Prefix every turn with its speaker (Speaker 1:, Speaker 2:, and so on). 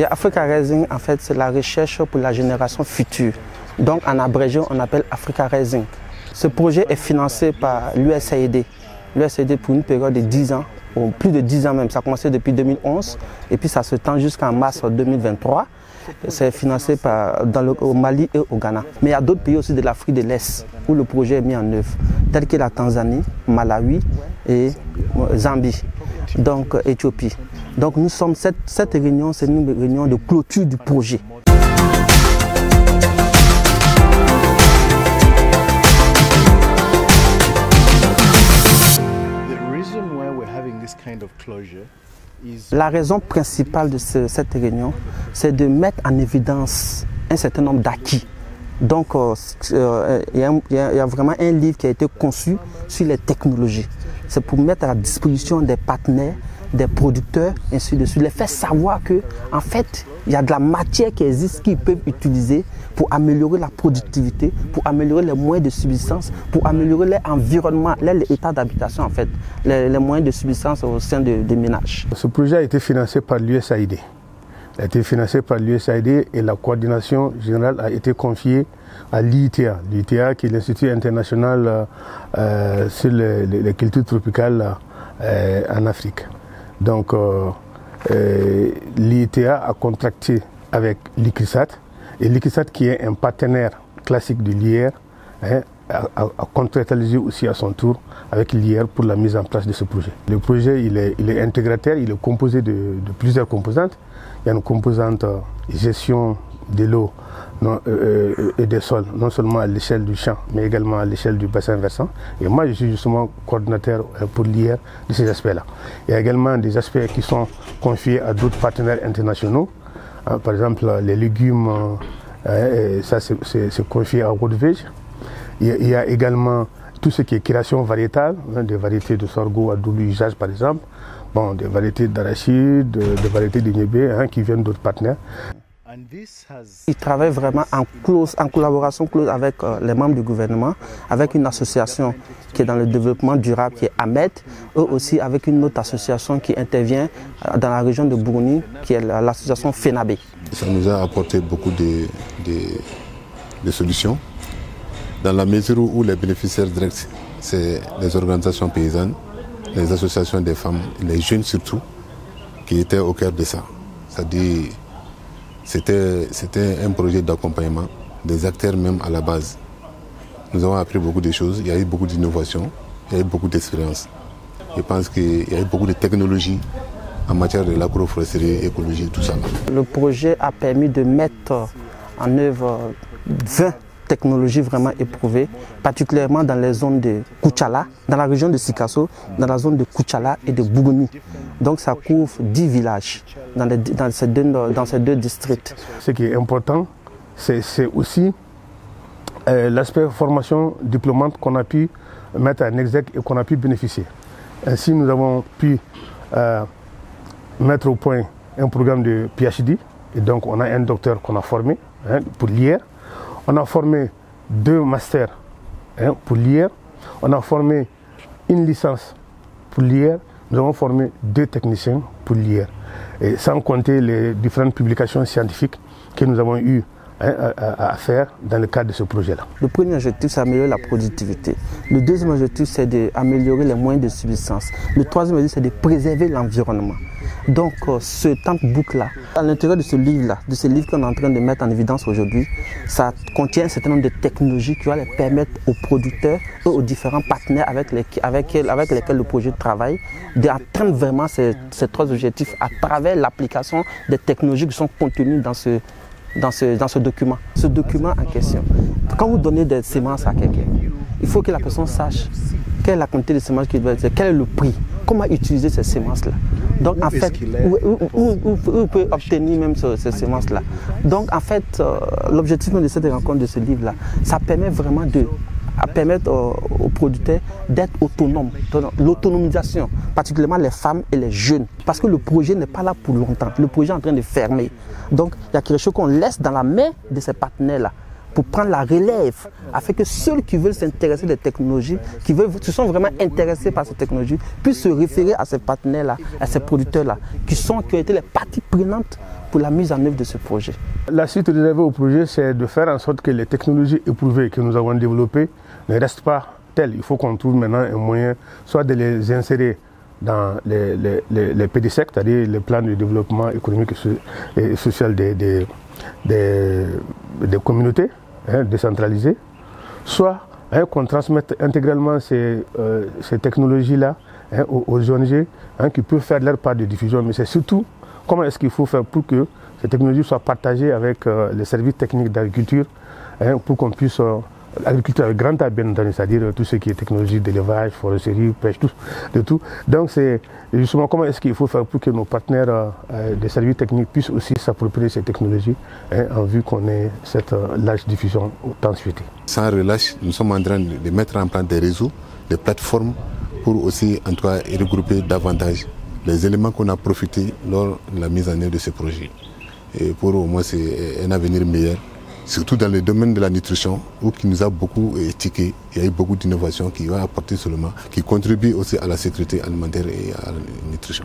Speaker 1: Et Africa Rising, en fait, c'est la recherche pour la génération future. Donc, en abrégé, on appelle Africa Rising. Ce projet est financé par l'USAID. L'USAID pour une période de 10 ans, ou plus de 10 ans même. Ça a commencé depuis 2011 et puis ça se tend jusqu'en mars 2023. C'est financé au Mali et au Ghana. Mais il y a d'autres pays aussi de l'Afrique de l'Est où le projet est mis en œuvre, tels que la Tanzanie, Malawi et Zambie, donc Éthiopie. Donc nous sommes, cette réunion, c'est une réunion de clôture du projet. La raison principale de cette réunion, c'est de mettre en évidence un certain nombre d'acquis. Donc, il y a vraiment un livre qui a été conçu sur les technologies. C'est pour mettre à la disposition des partenaires, des producteurs, ainsi de suite, les faire savoir que, en fait, il y a de la matière qui existe qu'ils peuvent utiliser pour améliorer la productivité, pour améliorer les moyens de subsistance, pour améliorer l'environnement, l'état d'habitation, en fait, les moyens de subsistance au sein des ménages.
Speaker 2: Ce projet a été financé par l'USAID. Il a été financé par l'USAID et la coordination générale a été confiée à l'IITA. L'IITA qui est l'Institut international sur les cultures tropicales en Afrique. Donc l'IITA a contracté avec l'ICRISAT et l'ICRISAT qui est un partenaire classique de l'IR a contractualisé aussi à son tour avec l'IR pour la mise en place de ce projet. Le projet il est intégrateur, il est composé de plusieurs composantes. Il y a une composante gestion de l'eau et des sols, non seulement à l'échelle du champ, mais également à l'échelle du bassin versant. Et moi, je suis justement coordinateur pour l'IR de ces aspects-là. Il y a également des aspects qui sont confiés à d'autres partenaires internationaux. Par exemple, les légumes, ça c'est confié à Rodvège. Il y a également tout ce qui est création variétale, des variétés de sorgho à double usage par exemple, bon, des variétés d'arachide, des variétés de niébé qui viennent d'autres partenaires.
Speaker 1: Ils travaillent vraiment en collaboration close avec les membres du gouvernement, avec une association qui est dans le développement durable, qui est AMED, eux aussi avec une autre association qui intervient dans la région de Burundi, qui est l'association FENABE.
Speaker 3: Ça nous a apporté beaucoup de solutions, dans la mesure où les bénéficiaires directs, c'est les organisations paysannes, les associations des femmes, les jeunes surtout, qui étaient au cœur de ça. C'est-à-dire, c'était un projet d'accompagnement des acteurs même à la base. Nous avons appris beaucoup de choses, il y a eu beaucoup d'innovations, il y a eu beaucoup d'expériences. Je pense qu'il y a eu beaucoup de technologies en matière de l'agroforesterie, écologie, tout ça.
Speaker 1: Le projet a permis de mettre en œuvre 20 technologies vraiment éprouvées, particulièrement dans les zones de Kuchala, dans la région de Sikasso, dans la zone de Kuchala et de Bougouni. Donc ça couvre 10 villages dans ces deux districts.
Speaker 2: Ce qui est important, c'est aussi l'aspect formation diplômante qu'on a pu mettre en exergue et qu'on a pu bénéficier. Ainsi, nous avons pu mettre au point un programme de PhD, et donc on a un docteur qu'on a formé pour l'IR. On a formé 2 masters pour l'IR. On a formé une licence pour l'IR. Nous avons formé 2 techniciens pour l'IR. Et sans compter les différentes publications scientifiques que nous avons eues à faire dans le cadre de ce projet-là.
Speaker 1: Le premier objectif, c'est d'améliorer la productivité. Le deuxième objectif, c'est d'améliorer les moyens de subsistance. Le troisième objectif, c'est de préserver l'environnement. Donc, ce temple-boucle-là, à l'intérieur de ce livre-là, de ce livre qu'on est en train de mettre en évidence aujourd'hui, ça contient un certain nombre de technologies qui vont les permettre aux producteurs et aux différents partenaires avec lesquels le projet travaille d'atteindre vraiment ces 3 objectifs à travers l'application des technologies qui sont contenues dans ce document. Ce document en question, quand vous donnez des semences à quelqu'un, il faut que la personne sache quelle est la quantité de semences qu'il doit utiliser, quel est le prix, comment utiliser ces semences-là. Donc en fait, où peut obtenir même ces semences-là. Donc en fait, l'objectif de cette rencontre de ce livre-là, ça permet vraiment à permettre aux producteurs d'être autonomes, l'autonomisation, particulièrement les femmes et les jeunes. Parce que le projet n'est pas là pour longtemps, le projet est en train de fermer. Donc il y a quelque chose qu'on laisse dans la main de ces partenaires-là pour prendre la relève, afin que ceux qui veulent s'intéresser des technologies, qui se sont vraiment intéressés par ces technologies, puissent se référer à ces partenaires-là, à ces producteurs-là, qui ont été les parties prenantes pour la mise en œuvre de ce projet?
Speaker 2: La suite réservée au projet, c'est de faire en sorte que les technologies éprouvées que nous avons développées ne restent pas telles. Il faut qu'on trouve maintenant un moyen soit de les insérer dans les PDSEC, c'est-à-dire les plans de développement économique et social des communautés décentralisées, soit qu'on transmette intégralement ces technologies-là aux ONG qui peuvent faire leur part de diffusion, mais c'est surtout comment est-ce qu'il faut faire pour que ces technologies soient partagées avec les services techniques d'agriculture pour qu'on puisse, l'agriculture avec grand A bien entendu, c'est-à-dire tout ce qui est technologie d'élevage, foresterie, pêche, tout. Donc c'est justement comment est-ce qu'il faut faire pour que nos partenaires des services techniques puissent aussi s'approprier ces technologies en vue qu'on ait cette large diffusion autant souhaitée.
Speaker 3: Sans relâche, nous sommes en train de mettre en place des réseaux, des plateformes pour aussi en tout cas regrouper davantage les éléments qu'on a profités lors de la mise en œuvre de ce projet. Et pour moi, c'est un avenir meilleur, surtout dans le domaine de la nutrition, où qui nous a beaucoup étiqué. Il y a eu beaucoup d'innovations qui ont apporté seulement, qui contribuent aussi à la sécurité alimentaire et à la nutrition.